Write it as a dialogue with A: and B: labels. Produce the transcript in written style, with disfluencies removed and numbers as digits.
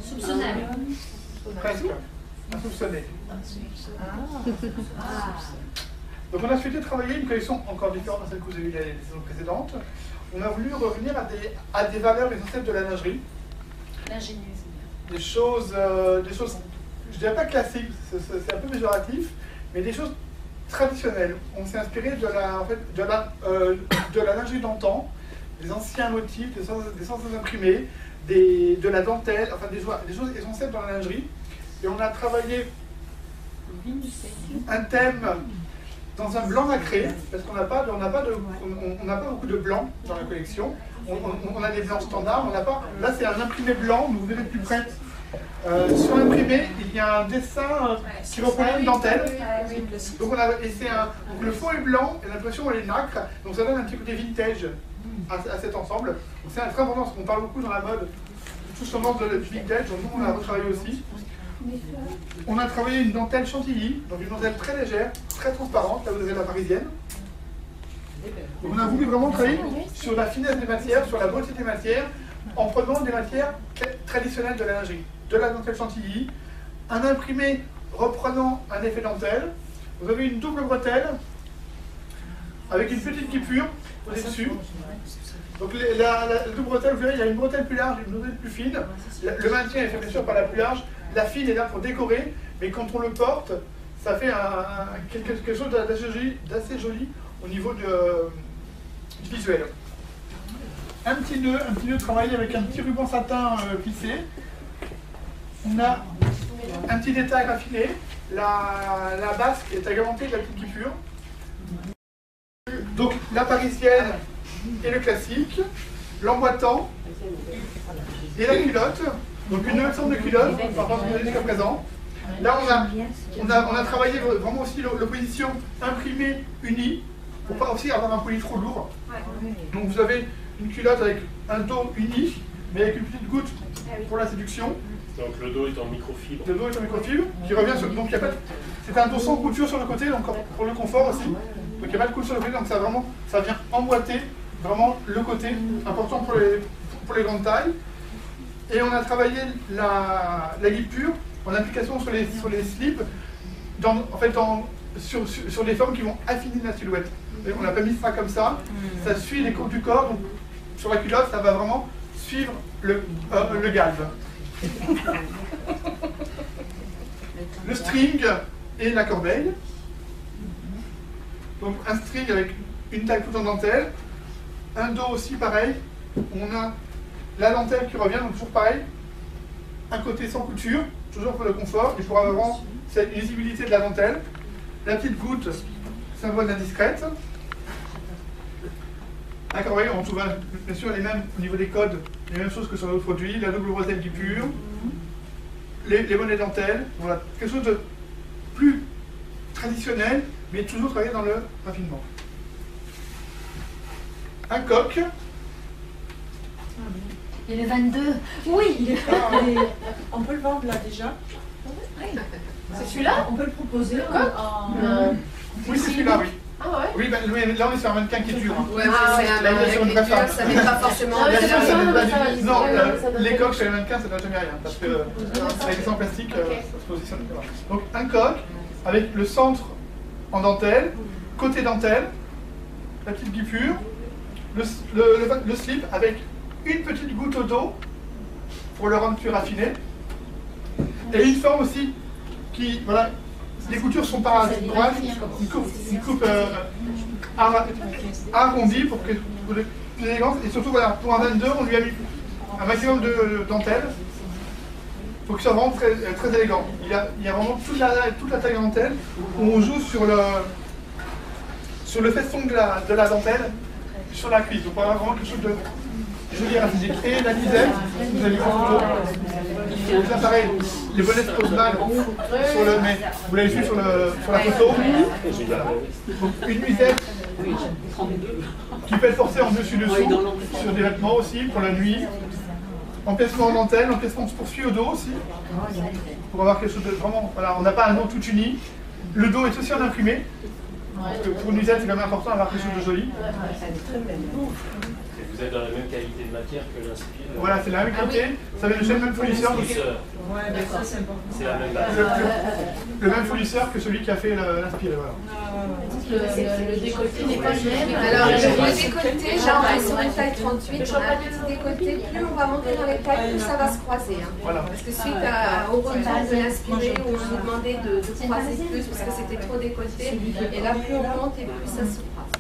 A: Soupçonnel.
B: Presque. Insoupçonné. Donc on a souhaité travailler une collection encore différente de celle que vous avez vue les saisons précédentes. On a voulu revenir à des valeurs essentielles de la lingerie.
A: L'ingénieuse.
B: Des choses, je dirais pas classiques, c'est un peu péjoratif, mais des choses traditionnelles. On s'est inspiré de la lingerie d'antan, des anciens motifs, des anciens imprimés, de la dentelle, enfin des choses essentielles dans la lingerie. Et on a travaillé un thème dans un blanc nacré, parce qu'on n'a pas beaucoup de blanc dans la collection. On a des blancs standards, on n'a pas. Là, c'est un imprimé blanc, mais vous verrez plus près. Sur l'imprimé, il y a un dessin qui représente une dentelle. Donc, donc le fond est blanc et l'impression elle est nacre. Donc ça donne un petit côté vintage à cet ensemble. C'est très important parce qu'on parle beaucoup dans la mode, tout ce moment de vintage, donc nous on a retravaillé aussi. On a travaillé une dentelle chantilly, donc une dentelle très légère, très transparente, là vous avez la parisienne. Donc on a voulu vraiment travailler sur la finesse des matières, sur la beauté des matières, en prenant des matières traditionnelles de la lingerie. De la dentelle chantilly, un imprimé reprenant un effet dentelle. Vous avez une double bretelle avec une petite guipure au-dessus. Donc la double bretelle, vous verrez, il y a une bretelle plus large et une bretelle plus fine. Le maintien est fait bien sûr par la plus large. La fine est là pour décorer, mais quand on le porte, ça fait quelque chose d'assez joli au niveau du visuel. Un petit nœud travaillé avec un petit ruban satin plissé. On a un petit détail raffiné. La basque est agrémentée de la petite guipure. Donc la parisienne et le classique, l'emboîtant et la culotte. Donc une ensemble de culottes par rapport à ce que vous avez jusqu'à présent. Là on a travaillé vraiment aussi l'opposition imprimée unie pour pas aussi avoir un poly trop lourd. Donc vous avez une culotte avec un dos uni mais avec une petite goutte pour la séduction.
C: Donc le dos est en microfibre.
B: Le dos est en microfibre qui revient sur. Donc c'est un dos sans couture sur le côté, donc pour le confort aussi. Donc il n'y a pas de couture sur le côté, donc ça vient emboîter vraiment le côté, important pour les grandes tailles. Et on a travaillé la guipure en application sur les slips, sur des formes qui vont affiner la silhouette. On n'a pas mis ça comme ça, ça suit les courbes du corps, donc sur la culotte, ça va vraiment suivre le galbe. Le string et la corbeille. Donc un string avec une taille toute en dentelle, un dos aussi pareil, on a la dentelle qui revient, donc toujours pareil, un côté sans couture, toujours pour le confort, et pour avoir vraiment cette lisibilité de la dentelle. La petite goutte, symbole d'indiscrète. La corbeille, on trouve bien sûr les mêmes au niveau des codes, les mêmes choses que sur d'autres produits, la double bretelle guipure, les bonnets dentelles, voilà, quelque chose de plus traditionnel, mais toujours travaillé dans le raffinement. Un coq.
A: Il y avait 22. Oui.
D: On peut le vendre là déjà.
A: C'est celui-là?
D: On peut le proposer.
B: Oui, c'est celui-là, oui.
A: Ah ouais?
B: Oui, ben, là on est sur un mannequin qui est dur. Hein.
E: Ouais, ça n'est pas forcément.
B: Non, les coques chez les mannequins, ça ne donne jamais rien. Parce que avec les en plastique, ça se positionne. Donc un coq avec le centre en dentelle, côté dentelle, la petite guipure, le slip avec une petite goutte au dos pour le rendre plus raffiné. Et une forme aussi qui, voilà, les coutures sont pas droites, une coupe arrondie pour plus élégante. Et surtout, voilà, pour un 22, on lui a mis un maximum de dentelle pour que ça soit vraiment très, très élégant. Il y a vraiment toute la taille de dentelle où on joue sur le feston de la dentelle sur la cuisse. Donc on a vraiment quelque chose de joli à raffiné. Et la lisette, vous avez vu en photo. Là pareil, les bonnets de Cosmal mais vous l'avez vu sur la photo. Donc, une nuisette qui peut être forcée en dessus-dessous sur des vêtements aussi pour la nuit. Empiècement en dentelle, empiècement se poursuit au dos aussi. Pour avoir quelque chose de vraiment. Voilà, on n'a pas un dos tout uni. Le dos est aussi en imprimé. Parce que pour une nuisette, c'est quand même important d'avoir quelque chose de joli.
C: Et vous êtes dans la même qualité de matière que l'inspiré.
B: Voilà, c'est la même qualité, ça vient du même fournisseur. donc
D: Ouais, mais ça c'est important.
C: C'est la même base.
B: le même fournisseur que celui qui a fait l'inspiré. Voilà.
A: Le décolleté n'est pas le même.
E: Alors, le décolleté, genre, sur une taille 38, on a un petit décolleté. Plus on va monter dans les tailles, plus ça va se croiser. Hein.
B: Voilà.
E: Parce que suite au retour de l'inspiré, on nous demandait de croiser plus parce que c'était trop décolleté. Et là, plus on monte et plus ça se croise.